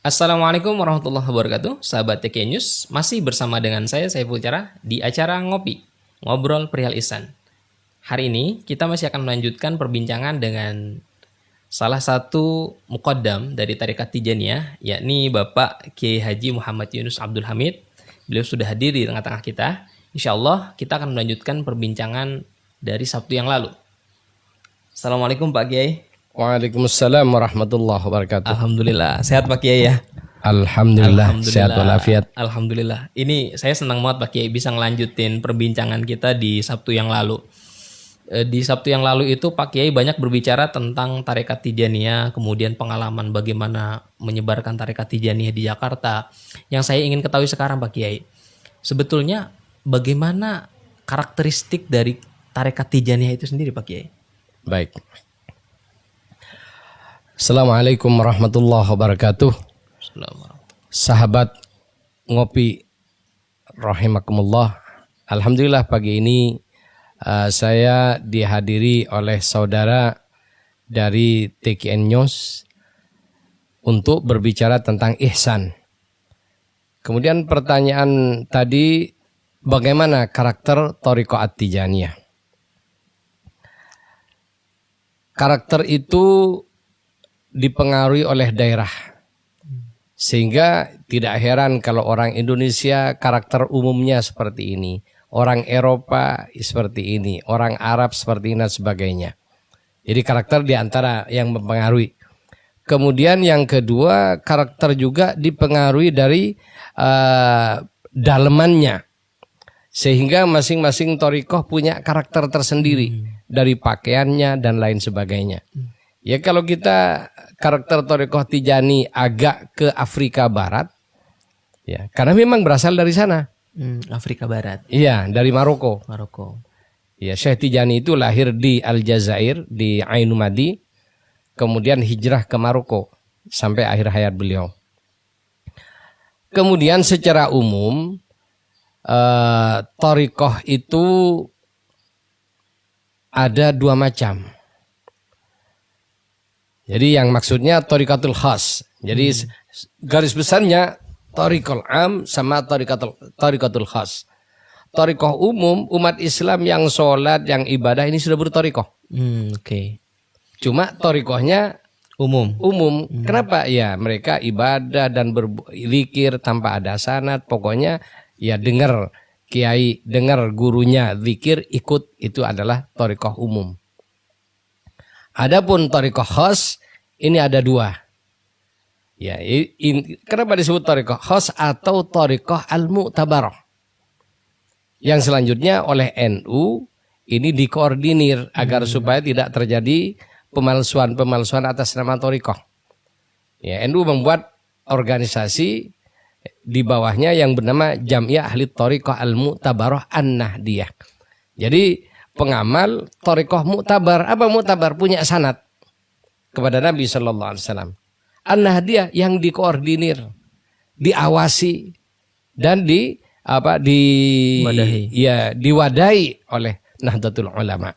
Assalamualaikum warahmatullahi wabarakatuh, sahabat TK News. Masih bersama dengan saya, Saiful Cara, di acara Ngopi, Ngobrol Perihal Ihsan. Hari ini kita masih akan melanjutkan perbincangan dengan salah satu muqaddam dari Tarekat Tijaniyah, yakni Bapak Kiai Haji Muhammad Yunus Abdul Hamid. Beliau sudah hadir di tengah-tengah kita. Insya Allah kita akan melanjutkan perbincangan dari Sabtu yang lalu. Assalamualaikum Pak Kiai. Waalaikumsalam warahmatullahi wabarakatuh. Alhamdulillah, sehat Pak Kiai ya? Alhamdulillah, sehat walafiat. Alhamdulillah. Ini saya senang banget Pak Kiai bisa ngelanjutin perbincangan kita di Sabtu yang lalu. Di Sabtu yang lalu itu Pak Kiai banyak berbicara tentang Tarekat Tijaniyah, kemudian pengalaman bagaimana menyebarkan Tarekat Tijaniyah di Jakarta. Yang saya ingin ketahui sekarang Pak Kiai, sebetulnya bagaimana karakteristik dari Tarekat Tijaniyah itu sendiri Pak Kiai? Baik. Assalamualaikum warahmatullahi wabarakatuh. Sahabat Ngopi rahimakumullah. Alhamdulillah pagi ini saya dihadiri oleh saudara dari TKN News untuk berbicara tentang ihsan. Kemudian pertanyaan tadi, bagaimana karakter Thariqah At-Tijaniyah? Karakter itu dipengaruhi oleh daerah. Sehingga tidak heran kalau orang Indonesia karakter umumnya seperti ini. Orang Eropa seperti ini. Orang Arab seperti ini dan sebagainya. Jadi karakter diantara yang mempengaruhi. Kemudian yang kedua, karakter juga dipengaruhi dari dalemannya. Sehingga masing-masing thariqah punya karakter tersendiri. Dari pakaiannya dan lain sebagainya. Ya kalau kita karakter Thariqah Tijani agak ke Afrika Barat, ya karena memang berasal dari sana. Afrika Barat. Iya, dari Maroko. Ya, Syekh Tijani itu lahir di Aljazair, di Ainu Madi, kemudian hijrah ke Maroko sampai akhir hayat beliau. Kemudian secara umum Thariqah itu ada dua macam. Jadi yang maksudnya Thariqatul Khas. Jadi garis besarnya Thariqul Am sama Thariqatul Khas. Thariqah umum, umat Islam yang sholat, yang ibadah ini sudah berthariqah. Oke. Cuma thariqahnya Umum. Kenapa? Ya mereka ibadah dan berzikir tanpa ada sanad. Pokoknya ya dengar kiai, dengar gurunya zikir, ikut, itu adalah thariqah umum. Adapun thariqah khas ini ada dua. Ya, kenapa disebut thariqah khas atau thariqah al-mu'tabarah? Yang selanjutnya oleh NU ini dikoordinir agar supaya tidak terjadi pemalsuan atas nama thariqah. Ya, NU membuat organisasi di bawahnya yang bernama Jam'iyah Ahli Thariqah Al-Mu'tabarah An-Nahdiyah. Jadi pengamal thariqah mu'tabar. Apa mu'tabar? Punya sanad kepada Nabi sallallahu alaihi wasallam. An-Nahdiyah yang dikoordinir, diawasi dan diwadahi oleh Nahdlatul Ulama.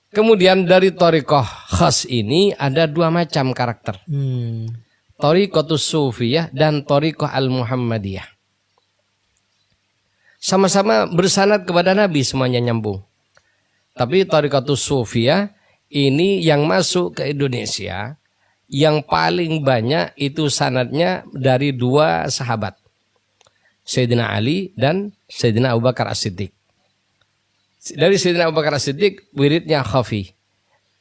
Kemudian dari thariqah khas ini ada dua macam karakter. Thariqatus Sufiyah dan thariqah Al-Muhammadiyah. Sama-sama bersanad kepada Nabi, semuanya nyambung. Tapi Thariqatus Sufiyah ini yang masuk ke Indonesia, yang paling banyak itu sanadnya dari dua sahabat. Sayyidina Ali dan Sayyidina Abu Bakar As-Siddiq. Dari Sayyidina Abu Bakar As-Siddiq wiridnya khafi.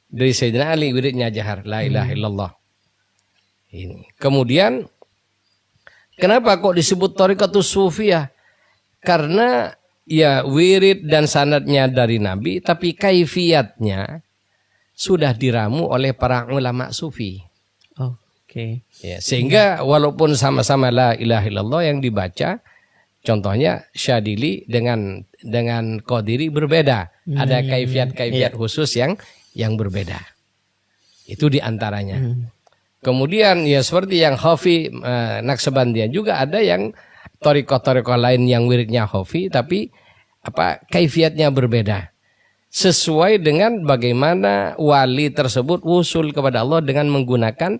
Dari Sayyidina Ali wiridnya jahar. La ilaha illallah. Ini. Kemudian kenapa kok disebut Thariqatus Sufiyah? Karena ya wirid dan sanadnya dari Nabi, tapi kaifiyatnya sudah diramu oleh para ulama sufi. Oke. Ya, sehingga walaupun sama-sama la ilaha illallah yang dibaca, contohnya Syadili dengan Qadiri berbeda. Ada kaifiyat khusus yang berbeda. Itu diantaranya. Kemudian ya seperti yang Khafi Naqsabandiyah juga ada yang thariqah lain yang wiridnya khafi tapi kaifiyatnya berbeda. Sesuai dengan bagaimana wali tersebut wusul kepada Allah dengan menggunakan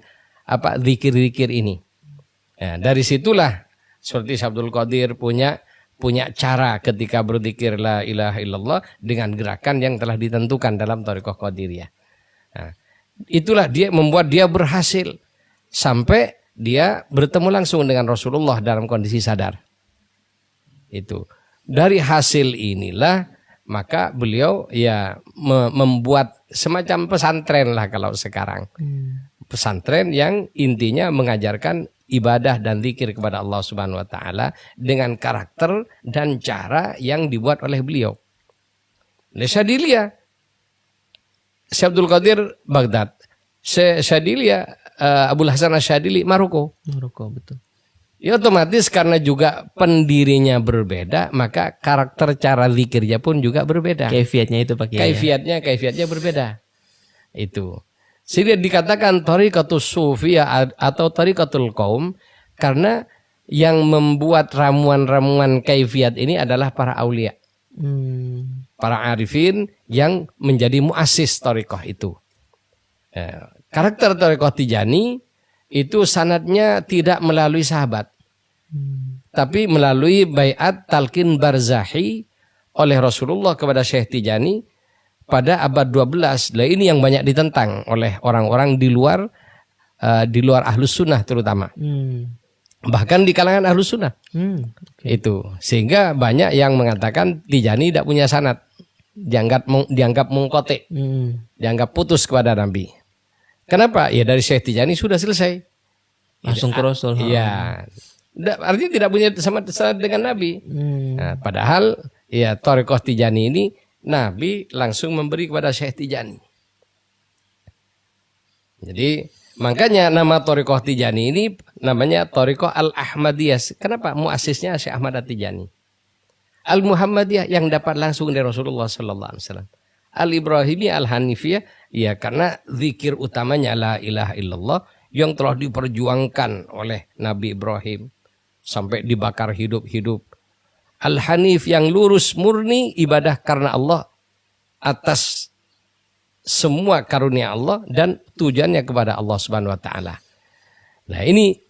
zikir-zikir ini. Ya, dari situlah seperti Abdul Qadir punya cara ketika berzikir la ilaha illallah dengan gerakan yang telah ditentukan dalam Thariqah Qadiriyah. Nah, itulah dia membuat dia berhasil sampai dia bertemu langsung dengan Rasulullah dalam kondisi sadar. Itu. Dari hasil inilah maka beliau ya membuat semacam pesantren lah kalau sekarang. Pesantren yang intinya mengajarkan ibadah dan zikir kepada Allah Subhanahu wa taala dengan karakter dan cara yang dibuat oleh beliau. Syadiliyah, Syekh Abdul Qadir Baghdad, Syadiliyah Abul Hasan Asyadili Maroko. Maroko, betul. Ya otomatis karena juga pendirinya berbeda, maka karakter cara zikirnya pun juga berbeda. Kaifiatnya itu Pak Kiai. Kaifiatnya berbeda. Itu. Sehingga dikatakan Thariqatus Sufiyah atau Thariqatul Qaum karena yang membuat ramuan-ramuan kaifiat ini adalah para aulia. Para arifin yang menjadi muassis thariqah itu. Karakter Thariqah Tijani itu sanadnya tidak melalui sahabat, tapi melalui baiat talqin barzahi oleh Rasulullah kepada Syekh Tijani pada abad 12. Nah, ini yang banyak ditentang oleh orang-orang di luar Ahlus Sunnah terutama. Bahkan di kalangan Ahlus Sunnah. Itu. Sehingga banyak yang mengatakan Tijani tidak punya sanad. Dianggap mungkote. Dianggap putus kepada Nabi. Kenapa? Ya dari Syekh Tijani sudah selesai. Langsung ke Rasul. Iya. Artinya tidak punya sama dengan Nabi. Nah, padahal ya Thariqah Tijani ini Nabi langsung memberi kepada Syekh Tijani. Jadi makanya nama Thariqah Tijani ini namanya Thariqah Al-Ahmadiyah. Kenapa? Muasisnya Syekh Ahmad At-Tijani. Al-Muhammadiyah yang dapat langsung dari Rasulullah sallallahu alaihi wasallam. Al-Ibrahimiyah Al-Hanifiyah ya karena zikir utamanya la ilaha illallah yang telah diperjuangkan oleh Nabi Ibrahim sampai dibakar hidup-hidup. Al-Hanif yang lurus murni ibadah karena Allah atas semua karunia Allah dan tujuannya kepada Allah Subhanahu wa taala. Nah, ini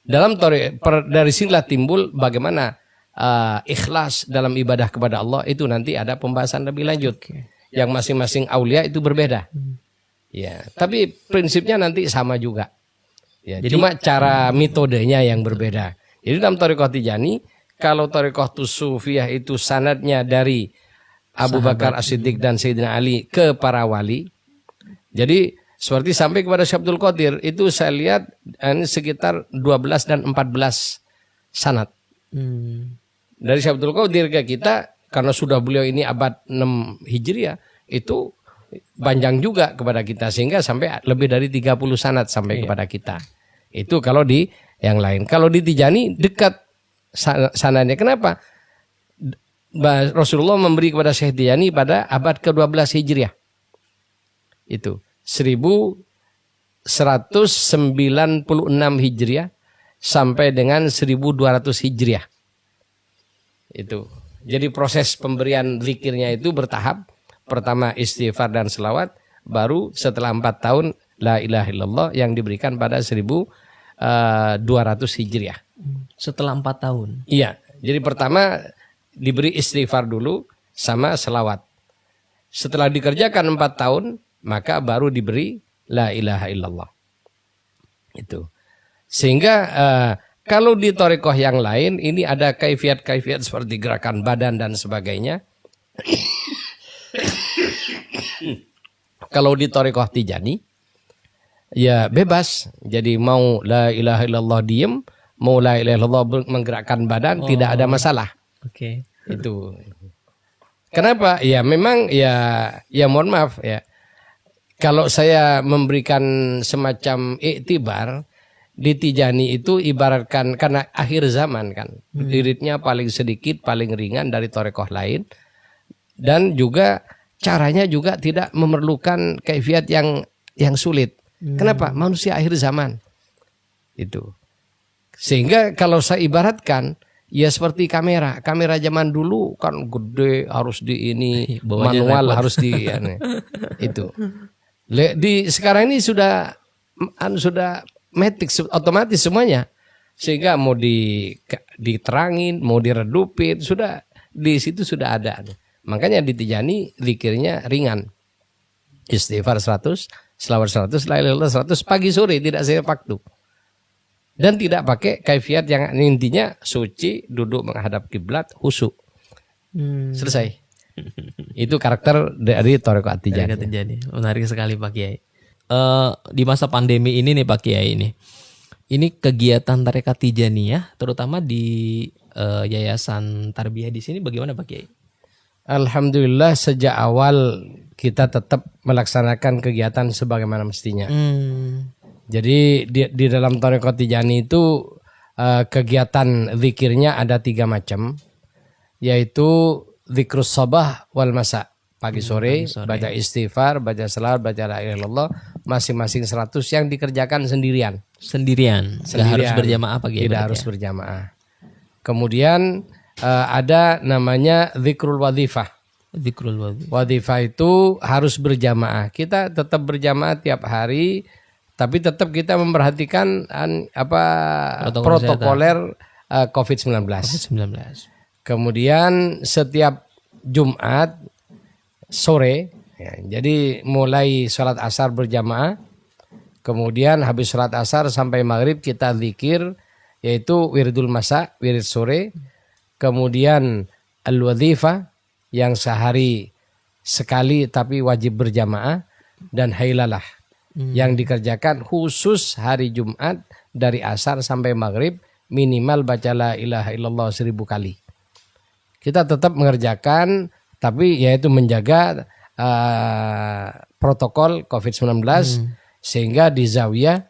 dari sinilah timbul bagaimana ikhlas dalam ibadah kepada Allah itu nanti ada pembahasan lebih lanjut. Yang masing-masing aulia itu berbeda. Ya, tapi prinsipnya nanti sama juga. Ya, jadi, cuma cara metodenya yang berbeda. Jadi dalam Thariqah Tijani, kalau Thariqah Sufiyah itu sanadnya dari Abu Bakar As-Siddiq dan Sayyidina Ali ke para wali. Jadi seperti sampai kepada Syekh Abdul Qadir itu saya lihat sekitar 12 dan 14 sanad. Dari Syekh Abdul Qadir ke kita karena sudah beliau ini abad 6 Hijriah itu panjang juga kepada kita sehingga sampai lebih dari 30 sanad sampai kepada kita. Itu kalau di yang lain. Kalau di Tijani dekat sanadnya. Kenapa? Rasulullah memberi kepada Syekh Tijani pada abad ke-12 Hijriah. Itu 1196 Hijriah sampai dengan 1200 Hijriah. Itu. Jadi proses pemberian zikirnya itu bertahap. Pertama istighfar dan selawat, baru setelah 4 tahun la ilaha illallah yang diberikan pada 1200 Hijriah. Setelah 4 tahun. Iya. Jadi pertama diberi istighfar dulu sama selawat. Setelah dikerjakan 4 tahun, maka baru diberi la ilaha illallah. Itu. Sehingga kalau di thariqah yang lain ini ada kaifiat-kaifiat seperti gerakan badan dan sebagainya. Kalau di thariqah Tijani ya bebas. Jadi mau la ilaha illallah diem, mau la ilaha illallah menggerakkan badan tidak ada masalah. Oke. Itu. Kenapa? Ya memang ya mohon maaf ya. Kalau saya memberikan semacam iktibar di Tijani itu ibaratkan karena akhir zaman kan. Iritnya paling sedikit, paling ringan dari thariqah lain. Dan juga caranya juga tidak memerlukan kaifiat yang sulit. Kenapa? Manusia akhir zaman. Itu. Sehingga kalau saya ibaratkan ya seperti kamera. Kamera zaman dulu kan gede, harus di ini manual, harus di itu. Di sekarang ini sudah sudah matic otomatis semuanya. Sehingga mau diterangin, mau diredupin, sudah di situ sudah ada. Makanya di Tijani zikirnya ringan. Istighfar 100, selawat 100, la ilaha illallah 100 pagi sore, tidak saya waktu. Dan tidak pakai kaifiat yang intinya suci, duduk menghadap kiblat, khusyuk. Selesai. Itu karakter dari Thariqah Tijani. Jadi menarik sekali Pak Kiai. Di masa pandemi ini nih Pak Kiai ini kegiatan Tarekat Tijaniyah terutama di Yayasan Tarbiyah di sini bagaimana Pak Kiai? Alhamdulillah sejak awal kita tetap melaksanakan kegiatan sebagaimana mestinya. Jadi di dalam Thariqah Tijani itu kegiatan zikirnya ada 3 macam, yaitu zikrus sabah wal masa, pagi sore, baca istighfar, baca selawat, baca la ilaha illallah, masing-masing 100 yang dikerjakan sendirian. Nggak harus berjamaah Pak Kiai? Tidak harus berjamaah. Kemudian ada namanya zikrul wadhifah. Wadhifah itu harus berjamaah. Kita tetap berjamaah tiap hari, tapi tetap kita memperhatikan protokoler COVID-19. Kemudian setiap Jumat sore, ya, jadi mulai sholat asar berjamaah, kemudian habis sholat asar sampai maghrib kita zikir, yaitu wiridul masa, wirid sore, kemudian al-wadhifah yang sehari sekali tapi wajib berjamaah, dan hailalah yang dikerjakan khusus hari Jumat dari asar sampai maghrib, minimal baca la ilaha illallah 1000 kali. Kita tetap mengerjakan, tapi yaitu menjaga protokol COVID-19 sehingga di zawiyah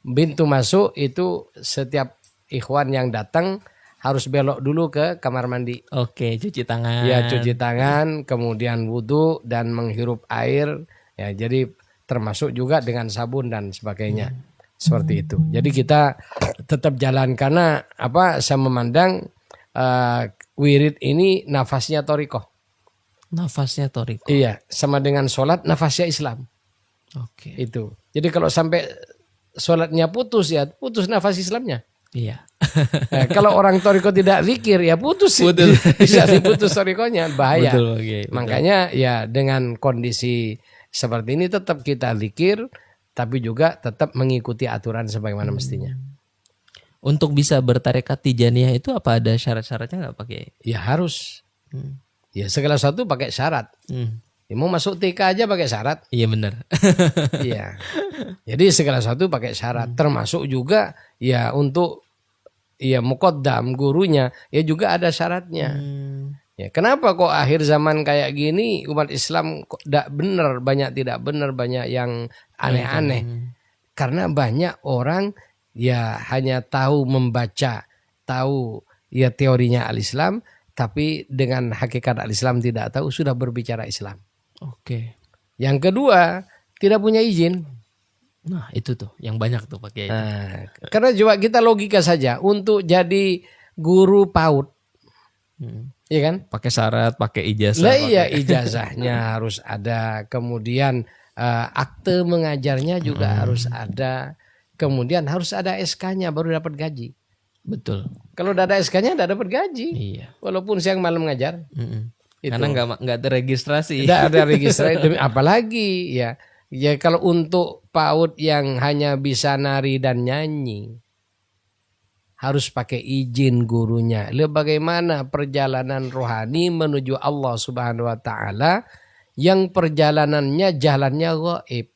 pintu masuk itu setiap ikhwan yang datang harus belok dulu ke kamar mandi. Oke, cuci tangan. Ya, cuci tangan, kemudian wudhu dan menghirup air. Ya, jadi termasuk juga dengan sabun dan sebagainya. Seperti itu. Jadi kita tetap jalan karena saya memandang wirid ini nafasnya Thariqah. Nafasnya Thariqah. Iya, sama dengan sholat nafasnya Islam. Oke. Itu. Jadi kalau sampai sholatnya putus, ya putus nafas Islamnya. Iya. Nah, kalau orang Thariqah tidak zikir, ya putus. Bisa diputus Thariqahnya, bahaya. Betul, okay, betul. Makanya ya dengan kondisi seperti ini tetap kita zikir, tapi juga tetap mengikuti aturan sebagaimana mestinya. Untuk bisa bertarekat Tijaniyah itu apa ada syarat-syaratnya nggak Pak Kiai? Ya harus. Ya segala sesuatu pakai syarat. Ya, mau masuk TK aja pakai syarat. Iya benar. Iya. Jadi segala sesuatu pakai syarat. Termasuk juga ya untuk ya muqaddam gurunya ya juga ada syaratnya. Ya kenapa kok akhir zaman kayak gini umat Islam kok tidak benar, banyak tidak benar, banyak yang aneh-aneh. Karena banyak orang ya hanya tahu membaca, tahu ya teorinya al-Islam, tapi dengan hakikat al-Islam tidak tahu, sudah berbicara Islam. Oke. Yang kedua, tidak punya izin. Nah itu tuh yang banyak tuh Pak Kiai. Nah, karena coba kita logika saja, untuk jadi guru PAUD, iya kan? Pakai syarat, pakai ijazah. Lah iya, ijazahnya harus ada, kemudian akte mengajarnya juga harus ada. Kemudian harus ada SK-nya baru dapat gaji. Betul. Kalau udah ada SK-nya udah dapat gaji. Iya. Walaupun siang malam ngajar. Karena nggak terregistrasi. Tidak ada registrasi. Apalagi ya kalau untuk PAUD yang hanya bisa nari dan nyanyi, harus pakai izin gurunya. Lihat bagaimana perjalanan rohani menuju Allah Subhanahu Wa Taala yang perjalanannya jalannya gaib.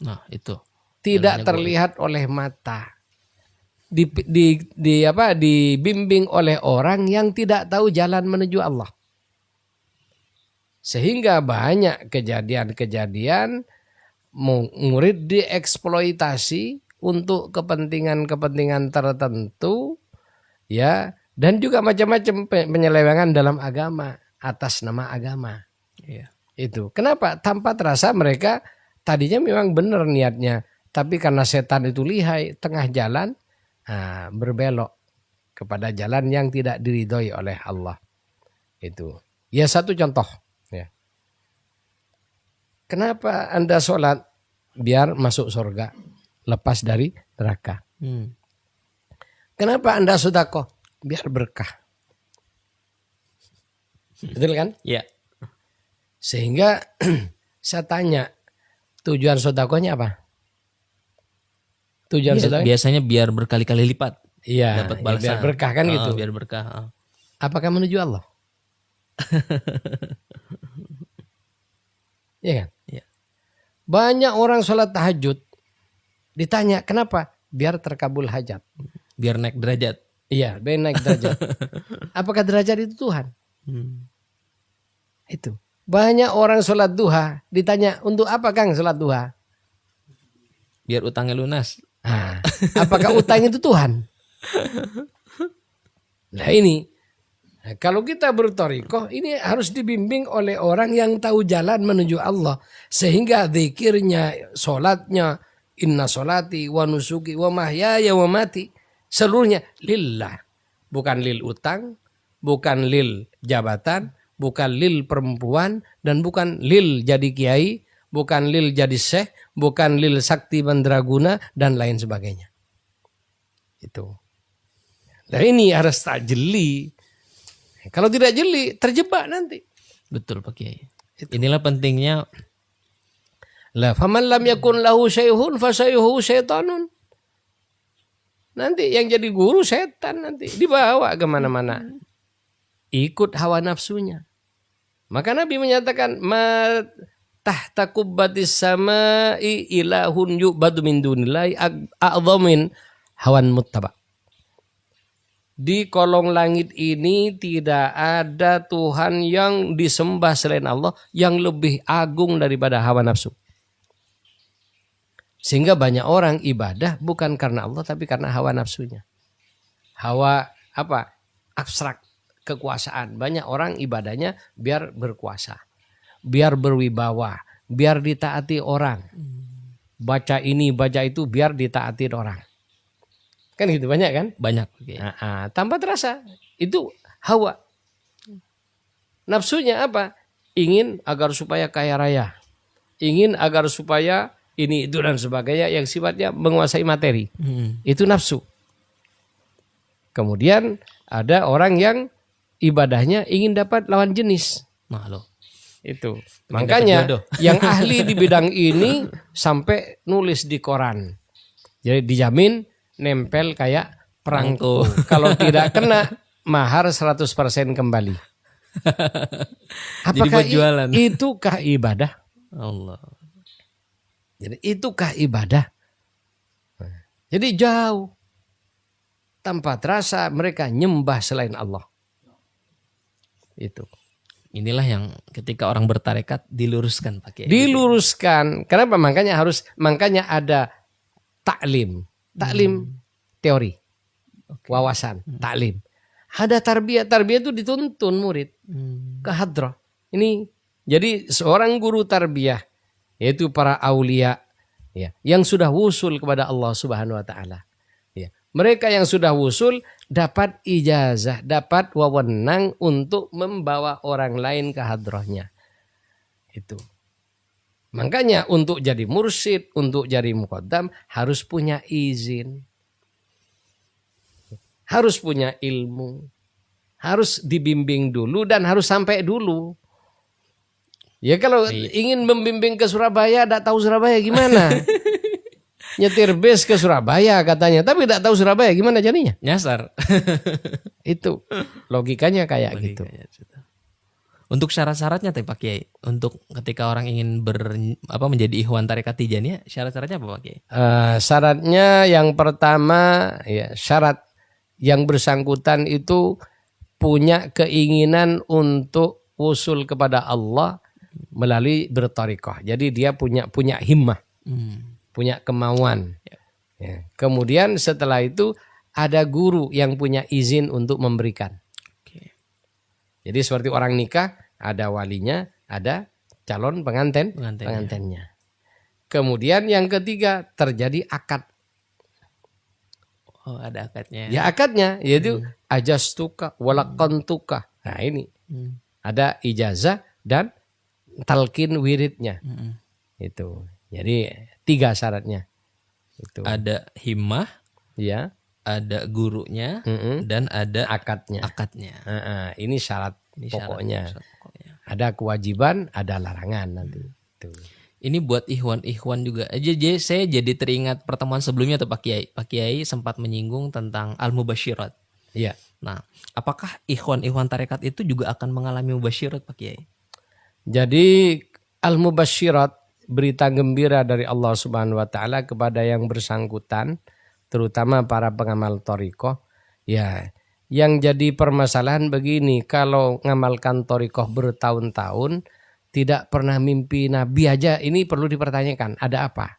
Nah itu. Tidak terlihat oleh mata, dibimbing oleh orang yang tidak tahu jalan menuju Allah, sehingga banyak kejadian-kejadian murid dieksploitasi untuk kepentingan tertentu, ya, dan juga macam-macam penyelewengan dalam agama atas nama agama. Iya. Itu kenapa tanpa terasa mereka tadinya memang benar niatnya. Tapi karena setan itu lihai, tengah jalan berbelok kepada jalan yang tidak diridhoi oleh Allah. Itu. Ya satu contoh. Ya. Kenapa Anda sholat biar masuk surga? lepas dari neraka. Hmm. Kenapa Anda sedekah? Biar berkah. Betul kan? Ya. Sehingga saya tanya, tujuan sedekahnya apa? Tujuan sedekah? Biasanya biar berkali-kali lipat Iya, dapat ya balasan. biar berkah kan gitu. Biar berkah. Apakah menuju Allah? Iya kan? Iya. Banyak orang sholat tahajud ditanya kenapa? Biar terkabul hajat. Biar naik derajat. Iya, biar naik derajat. Apakah derajat itu Tuhan? Itu. Banyak orang sholat duha ditanya untuk apa Kang sholat duha? Biar utangnya lunas. Nah, apakah utang itu Tuhan? Nah ini, kalau kita berthariqah ini harus dibimbing oleh orang yang tahu jalan menuju Allah. Sehingga zikirnya, sholatnya, inna sholati wa nusuki wa mahyaya wa mati. Seluruhnya lillah. Bukan lil utang, bukan lil jabatan, bukan lil perempuan, dan bukan lil jadi kiai, bukan lil jadi syekh, bukan lil sakti mandraguna, dan lain sebagainya. Itu. Nah ini harus tak jeli. Kalau tidak jeli, terjebak nanti. Betul Pak Kiai. Inilah pentingnya. Lah, faman lam yakun lahu syai'hun fasyai'hu syaitanun. Nanti yang jadi guru setan nanti dibawa kemana-mana. Ikut hawa nafsunya. Maka Nabi menyatakan ma tahta kubbatis sama'i ilahun yu'badu min dunillahi a'dhamin hawan muttaba. Di kolong langit ini tidak ada Tuhan yang disembah selain Allah yang lebih agung daripada hawa nafsu. Sehingga banyak orang ibadah bukan karena Allah tapi karena hawa nafsunya. Hawa apa? Abstrak, kekuasaan. Banyak orang ibadahnya biar berkuasa, biar berwibawa, biar ditaati orang. Baca ini, baca itu biar ditaati orang. Kan gitu banyak kan? Banyak. Okay. Tanpa terasa itu hawa. Nafsunya apa? Ingin agar supaya kaya raya. Ingin agar supaya ini itu dan sebagainya yang sifatnya menguasai materi. Itu nafsu. Kemudian ada orang yang ibadahnya ingin dapat lawan jenis. Nah, loh. Itu. Makanya yang ahli di bidang ini sampai nulis di koran. Jadi dijamin nempel kayak perangko. Kalau tidak kena mahar 100% kembali. Apakah itukah ibadah? Allah. Jadi itukah ibadah? Jadi jauh. Tanpa terasa mereka nyembah selain Allah. Itu. Inilah yang ketika orang bertarekat diluruskan pakai. Diluruskan. Kenapa? Makanya ada taklim. Taklim teori, wawasan, taklim. Ada tarbiyah. Tarbiyah itu dituntun murid ke hadrah. Ini jadi seorang guru tarbiyah yaitu para aulia ya, yang sudah wusul kepada Allah Subhanahu wa taala. Ya. Mereka yang sudah wusul dapat ijazah, dapat wewenang untuk membawa orang lain ke hadrahnya. Itu. Makanya untuk jadi mursyid, untuk jadi muqaddam harus punya izin. Harus punya ilmu. Harus dibimbing dulu dan harus sampai dulu. Ya kalau ingin membimbing ke Surabaya, tidak tahu Surabaya gimana? Nyetir bis ke Surabaya katanya, tapi tidak tahu Surabaya gimana jadinya? Nyasar. Itu logikanya kayak gitu. Untuk syarat-syaratnya Pak Kiai, untuk ketika orang ingin menjadi ikhwan tarekat Tijaniyah, syarat-syaratnya apa Pak Kiai? Syaratnya yang pertama ya, syarat yang bersangkutan itu punya keinginan untuk usul kepada Allah melalui berthariqah. Jadi dia punya himmah, punya kemauan. Ya. Kemudian setelah itu ada guru yang punya izin untuk memberikan. Jadi seperti orang nikah, ada walinya, ada calon pengantinnya. Kemudian yang ketiga terjadi akad. Oh, ada akadnya. Ya akadnya yaitu ajastuka walakantuka. Nah ini ada ijazah dan talqin wiridnya. Itu. Jadi 3 syaratnya. Itu. Ada himmah, Ya. ada gurunya, Mm-mm. dan ada Akadnya. akadnya. Ini syarat Ini pokoknya. syarat pokoknya. Ada kewajiban, ada larangan nanti. Itu. Ini buat ikhwan-ikhwan juga. Jadi saya jadi teringat pertemuan sebelumnya tuh Pak Kiai. Pak Kiai sempat menyinggung tentang al-mubasyirat. Iya. Nah, apakah ikhwan-ikhwan tarekat itu juga akan mengalami mubasyirat Pak Kiai? Jadi al-mubasyirat, berita gembira dari Allah Subhanahu wa taala kepada yang bersangkutan, terutama para pengamal thariqah. Ya, yang jadi permasalahan begini, kalau ngamalkan thariqah bertahun-tahun tidak pernah mimpi Nabi aja, ini perlu dipertanyakan, ada apa?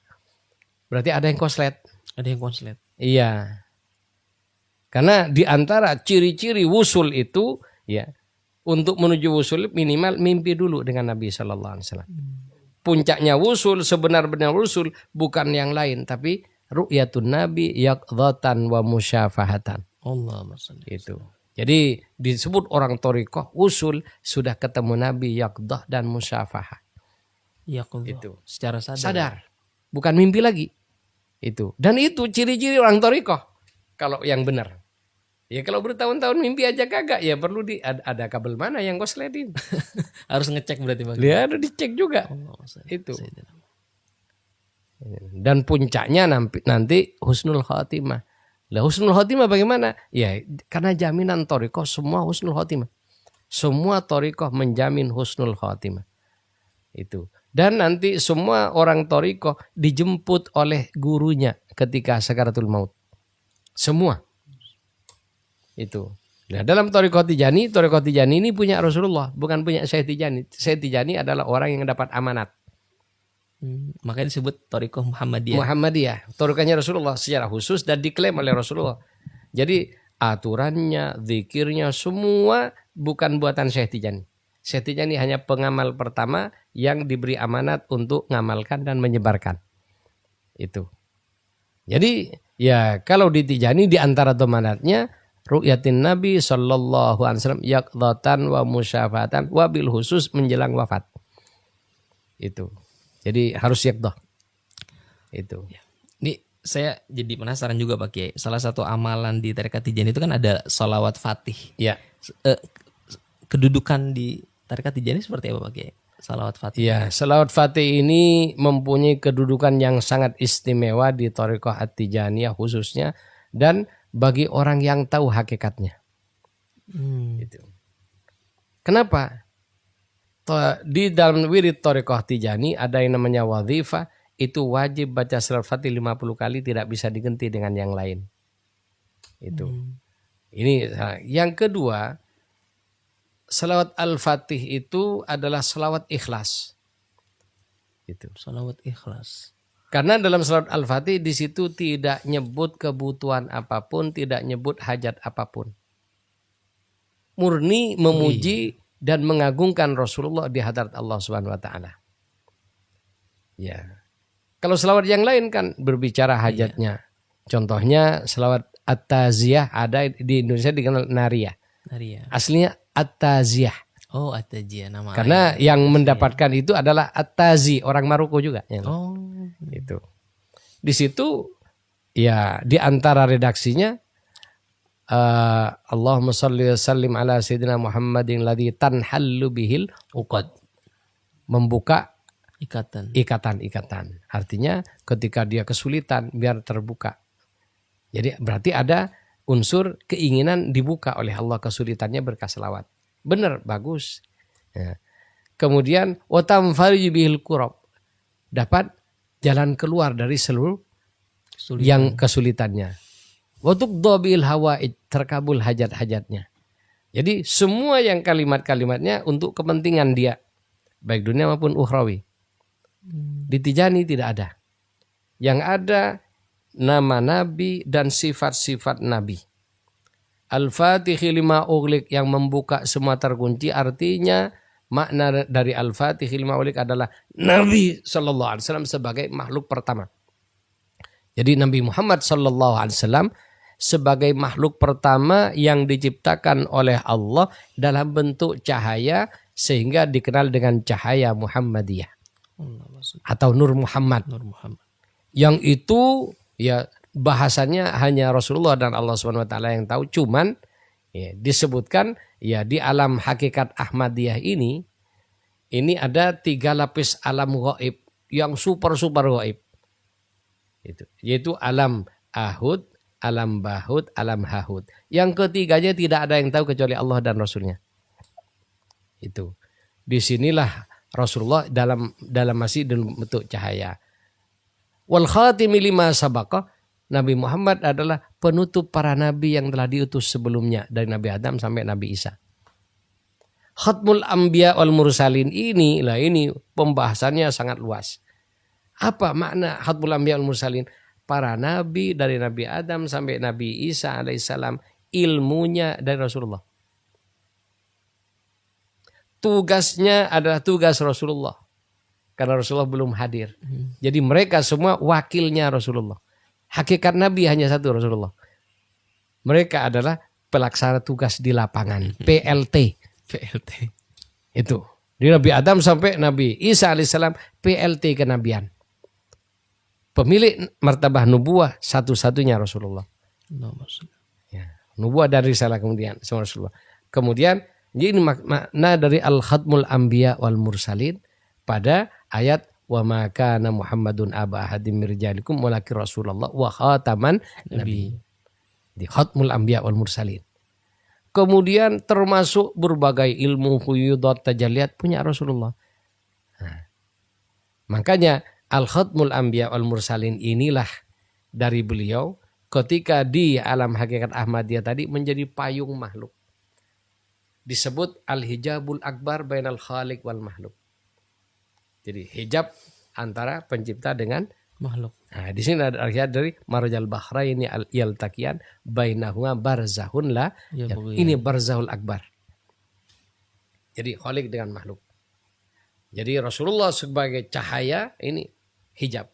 Berarti ada yang koslet. Ada yang konslet. Iya. Karena di antara ciri-ciri wusul itu, ya, untuk menuju wusul minimal mimpi dulu dengan Nabi Sallallahu Alaihi Wasallam. Puncaknya wusul, sebenar-benar wusul bukan yang lain, tapi ru'yatun Nabi yaqdhatan wa musyafahatan. Allahumma shalli. Itu. Jadi disebut orang thariqah wusul sudah ketemu Nabi yaqdhah dan musyafahah. Ya Allah. Itu. Secara sadar. Sadar. Bukan mimpi lagi. Itu. Dan itu ciri-ciri orang thariqah kalau yang benar. Ya kalau bertahun-tahun mimpi aja kagak, ya perlu ada kabel mana yang kosletin. Harus ngecek berarti Pak. Dia ada dicek juga. Allahumma shalli. Itu. Dan puncaknya nanti husnul khotimah. Lah husnul khotimah bagaimana? Ya karena jaminan thariqah semua husnul khotimah. Semua thariqah menjamin husnul khotimah. Itu. Dan nanti semua orang thariqah dijemput oleh gurunya ketika sakaratul maut. Semua. Itu. Nah, dalam thariqah Tijani ini punya Rasulullah, bukan punya Syekh Tijani. Syekh Tijani adalah orang yang dapat amanat. Makanya disebut thariqah Muhammadiyah. Muhammadiyah, thariqahnya Rasulullah secara khusus dan diklaim oleh Rasulullah. Jadi aturannya, zikirnya semua bukan buatan Syekh Tijani. Syekh Tijani hanya pengamal pertama yang diberi amanat untuk ngamalkan dan menyebarkan. Itu. Jadi ya kalau di Tijani di antara amanatnya ru'yatin Nabi sallallahu alaihi wasallam yaqdhatan wa musyafatan wa bil khusus menjelang wafat. Itu. Jadi harus yaqdhah. Itu. Ini saya jadi penasaran juga Pak Kiai. Salah satu amalan di tarekat Tijani itu kan ada sholawat fatih. Ya. Kedudukan di tarekat Tijani seperti apa Pak Kiai? Sholawat fatih. Ya, sholawat fatih ini mempunyai kedudukan yang sangat istimewa di thariqah At-Tijaniyah khususnya dan bagi orang yang tahu hakikatnya. Gitu. Kenapa? Di dalam wirid thariqah Tijani ada yang namanya wadhifah, itu wajib baca sholawat fatih 50 kali, tidak bisa diganti dengan yang lain. Itu. Ini yang kedua, sholawat al-fatih itu adalah sholawat ikhlas. Itu. Sholawat ikhlas. Karena dalam sholawat al-fatih di situ tidak nyebut kebutuhan apapun, tidak nyebut hajat apapun. Murni memuji dan mengagungkan Rasulullah di hadarat Allah Subhanahu wa taala. Ya. Kalau selawat yang lain kan berbicara hajatnya. Contohnya selawat at-taziyah ada di Indonesia dikenal nariyah. Nariyah. Aslinya at-taziyah. Oh, at-taziyah nama. Karena yang mendapatkan itu adalah at-tazi, orang Maroko juga. Oh, itu. Di situ ya di antara redaksinya Allahumma shalli wa sallim ala sayyidina Muhammadin ladzi tanhallu bihil uqad. Membuka ikatan. Artinya ketika dia kesulitan biar terbuka. Jadi berarti ada unsur keinginan dibuka oleh Allah kesulitannya berkah selawat. Benar, bagus. Ya. Kemudian wa tamfarij bihil kurab. Dapat jalan keluar dari seluruh yang kesulitannya. Wa tuqda bil hawaij, terkabul hajat-hajatnya. Jadi semua yang kalimat-kalimatnya untuk kepentingan dia, baik dunia maupun ukhrawi. Di Tijani tidak ada. Yang ada nama Nabi dan sifat-sifat Nabi. Al-Fatihhi lima ughliq, yang membuka semua terkunci, artinya makna dari Al-Fatihhi lima ughliq adalah Nabi sallallahu alaihi wasallam sebagai makhluk pertama. Jadi Nabi Muhammad sallallahu alaihi wasallam sebagai makhluk pertama yang diciptakan oleh Allah dalam bentuk cahaya sehingga dikenal dengan cahaya Muhammadiyah atau Nur Muhammad. Nur Muhammad. Yang itu ya bahasanya hanya Rasulullah dan Allah Subhanahu wa taala yang tahu. Cuman ya, disebutkan ya di alam hakikat Ahmadiyah ini ada 3 lapis alam gaib yang super gaib. Itu yaitu alam ahud, alam bahud, alam hahud. Yang ketiganya tidak ada yang tahu kecuali Allah dan Rasulnya. Itu. Disinilah Rasulullah dalam masih dalam bentuk cahaya. Wal khatimi lima sabaqa, Nabi Muhammad adalah penutup para nabi yang telah diutus sebelumnya dari Nabi Adam sampai Nabi Isa. Khatmul anbiya wal mursalin ini pembahasannya sangat luas. Apa makna khatmul anbiya wal mursalin? Para nabi dari Nabi Adam sampai Nabi Isa alaihissalam ilmunya dari Rasulullah. Tugasnya adalah tugas Rasulullah. Karena Rasulullah belum hadir. Jadi mereka semua wakilnya Rasulullah. Hakikat Nabi hanya satu, Rasulullah. Mereka adalah pelaksana tugas di lapangan. PLT. Itu. Dari Nabi Adam sampai Nabi Isa alaihissalam PLT kenabian. Pemilik martabah nubuah satu-satunya Rasulullah. Ya, nubuah dari risalah kemudian sama Rasulullah. Kemudian ini makna dari al-khatmul anbiya wal mursalin pada ayat wa ma kana Muhammadun aba ahadim min rijalikum walakin Rasulullah wa khataman nabi. Di khatmul anbiya wal mursalin. Kemudian termasuk berbagai ilmu huyudat tajalliyat punya Rasulullah. Nah, makanya al-khatmul anbiya wal mursalin inilah dari beliau ketika di alam hakikat Ahmadiyah tadi menjadi payung makhluk. Disebut al-hijabul akbar bainal khaliq wal makhluk. Jadi hijab antara pencipta dengan makhluk. Nah, di sini ada ayat dari marjal bahraini yaltaqiyan bainahuma barzahun la. Ini barzahul akbar. Jadi khaliq dengan makhluk. Jadi Rasulullah sebagai cahaya ini hijab.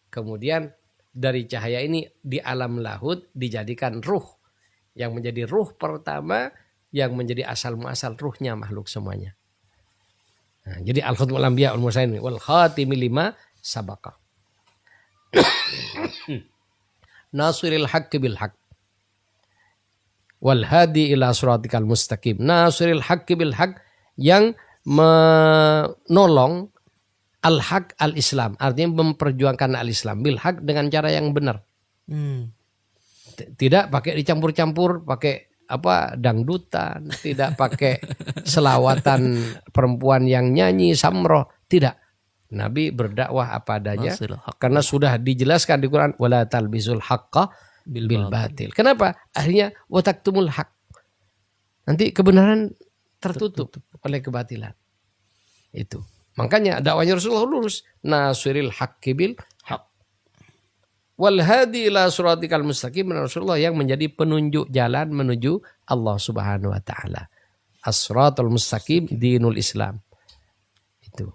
Kemudian dari cahaya ini di alam lahud dijadikan ruh. Yang menjadi ruh pertama yang menjadi asal muasal ruhnya makhluk semuanya. Nah, jadi al-khatmul anbiya wal mursalin wal khatimi lima sabaqa. Nasiril haqqi bil haqq wal hadi ila siratikal mustaqim. Nasiril haqqi bil haqq yang menolong al-haq al-Islam, artinya memperjuangkan al-Islam bil haq dengan cara yang benar. Tidak pakai dicampur-campur, pakai dangdutan, tidak pakai selawatan perempuan yang nyanyi samroh, tidak. Nabi berdakwah apa adanya karena sudah dijelaskan di Quran wala talbisul haqqo bil batil. Kenapa? Akhirnya wa taktumul haq. Nanti kebenaran tertutup oleh kebatilan. Itu. Makanya dakwahnya Rasulullah lurus. Nasiril haqqi bil haq. Wal hadi ila siratikal mustaqim, Rasulullah yang menjadi penunjuk jalan menuju Allah Subhanahu wa taala. As-siratal mustaqim dinul Islam. Itu.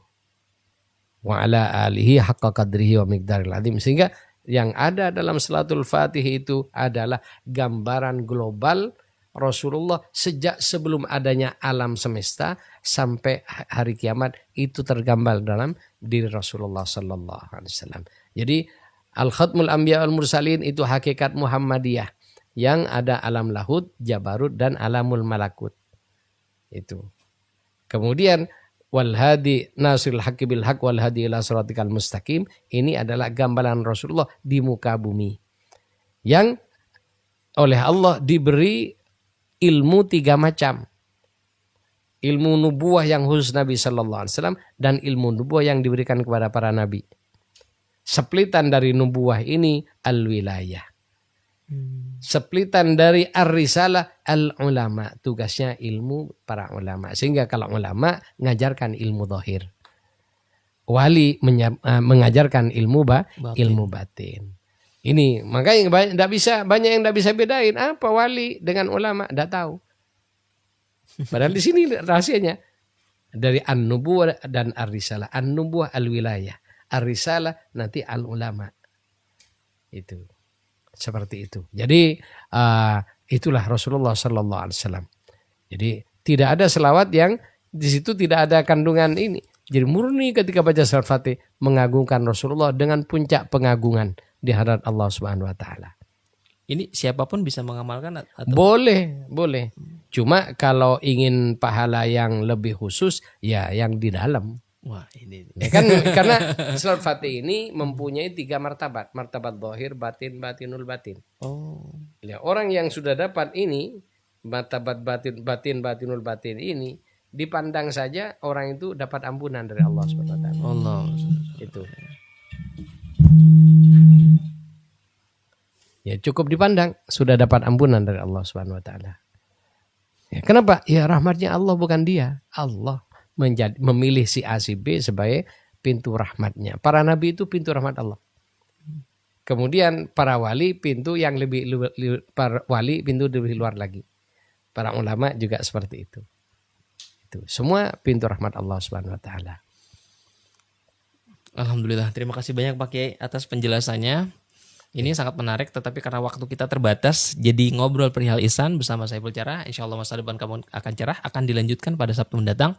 Wa ala alihi haqqa qadrihi wa miqdaril azim. Sehingga yang ada dalam salatul fatih itu adalah gambaran global Rasulullah sejak sebelum adanya alam semesta sampai hari kiamat itu tergambar dalam diri Rasulullah sallallahu alaihi wasallam. Jadi al-khatmul anbiya wal mursalin itu hakikat Muhammadiyah yang ada alam lahud, jabarut dan alamul malakut. Itu. Kemudian wal hadi nasirul haqqi bil haqq wal hadi ila siratikal mustaqim, ini adalah gambaran Rasulullah di muka bumi yang oleh Allah diberi ilmu 3 macam. Ilmu nubuah yang khusus Nabi sallallahu alaihi wasallam dan ilmu nubuah yang diberikan kepada para nabi. Seplitan dari nubuah ini al-wilayah. Seplitan dari ar-risalah al-ulama, tugasnya ilmu para ulama. Sehingga kalau ulama ngajarkan ilmu zahir, wali mengajarkan ilmu batin. Ini makanya banyak yang tidak bisa bedain apa wali dengan ulama, tidak tahu. Padahal di sini rahasianya dari an-nubuwah dan ar-risalah. An-nubuwah al-wilayah, ar-risalah nanti al-ulama. Itu. Seperti itu. Jadi itulah Rasulullah sallallahu alaihi wasallam. Jadi tidak ada selawat yang di situ tidak ada kandungan ini. Jadi murni ketika baca salat Fatih mengagungkan Rasulullah dengan puncak pengagungan, di hadarat Allah Subhanahu wa taala. Ini siapapun bisa mengamalkan atau Boleh, boleh. Cuma kalau ingin pahala yang lebih khusus, ya yang di dalam. wah ini Ya kan karena salat Fatih ini mempunyai 3 martabat. Martabat zahir, batin, batinul batin. oh Ya, orang yang sudah dapat ini, martabat batinul batin ini, dipandang saja orang itu dapat ampunan dari Allah Subhanahu wa taala. Allah. Itu. Ya cukup dipandang sudah dapat ampunan dari Allah Subhanahu wa taala. Ya, kenapa? Ya rahmatnya Allah, bukan dia. Allah memilih si A si B sebagai pintu rahmatnya. Para nabi itu pintu rahmat Allah. Kemudian para wali pintu yang para wali pintu lebih luar lagi. Para ulama juga seperti itu. Itu semua pintu rahmat Allah Subhanahu wa taala. Alhamdulillah, terima kasih banyak Pak Kiai atas penjelasannya. Ini sangat menarik, tetapi karena waktu kita terbatas, jadi ngobrol perihal ihsan bersama saya Cerah. Insya Allah masa depan kamu akan cerah, akan dilanjutkan pada Sabtu mendatang.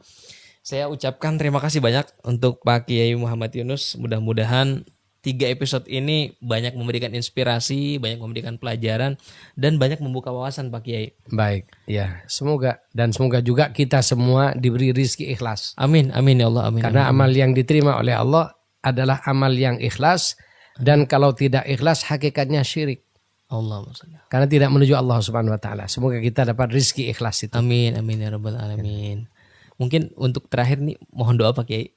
Saya ucapkan terima kasih banyak untuk Pak Kiai Muhammad Yunus. Mudah-mudahan 3 episode ini banyak memberikan inspirasi, banyak memberikan pelajaran, dan banyak membuka wawasan Pak Kiai. Baik, ya semoga juga kita semua diberi rizki ikhlas. Amin, amin ya Allah, amin. Karena amin. amal yang diterima oleh Allah adalah amal yang ikhlas, dan kalau tidak ikhlas hakikatnya syirik. Allah. Karena tidak menuju Allah Subhanahu wa taala. Semoga kita dapat rizki ikhlas itu. Amin, amin ya rabbal alamin. Mungkin untuk terakhir nih mohon doa Pak Kiai.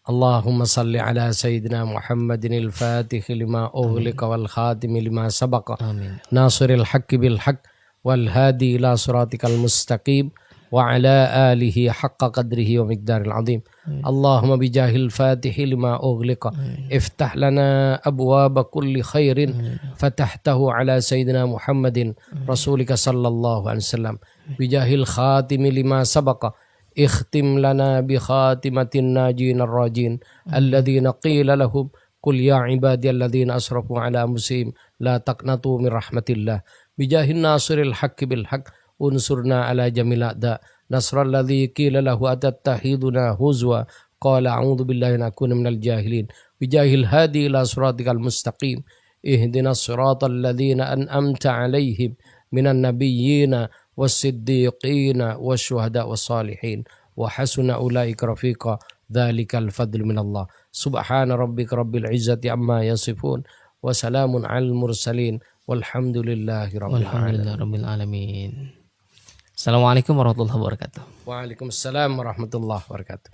Allahumma salli ala sayyidina Muhammadin al-fatih lima ughliqa wal khatimi lima sabaqa. Amin. Nasiril haqqi bil haqq wal hadi ila siratikal mustaqim wa ala alihi haqqa qadrihi wa miqdaril azim. Allahumma bijahil fatih lima ughliqa iftah lana abwaba kulli khairin fatahtahu ala sayyidina Muhammadin rasulika sallallahu alaihi wasallam. Bijahil khatimi lima sabaqa اختم لنا بخاتمة الناجين الراجين الذين قيل لهم قل يا عبادي الذين أسرفوا على أنفسهم لا تقنطوا من رحمة الله بجاه الناصر الحق بالحق انصرنا على جميع الأعداء نصر الذي قيل له أتتخذنا هزوا قال أعوذ بالله أن أكون من الجاهلين بجاه الهادي إلى صراطك المستقيم اهدنا الصراط الذين أنعمت عليهم من النبيين والصديقين والشهداء والصالحين وحسن أولئك رفيقا ذلك الفضل من الله سبحان ربك رب العزة عما يصفون وسلام على المرسلين والحمد لله رب العالمين. Assalamualaikum warahmatullahi wabarakatuh. Waalaikumsalam warahmatullahi wabarakatuh.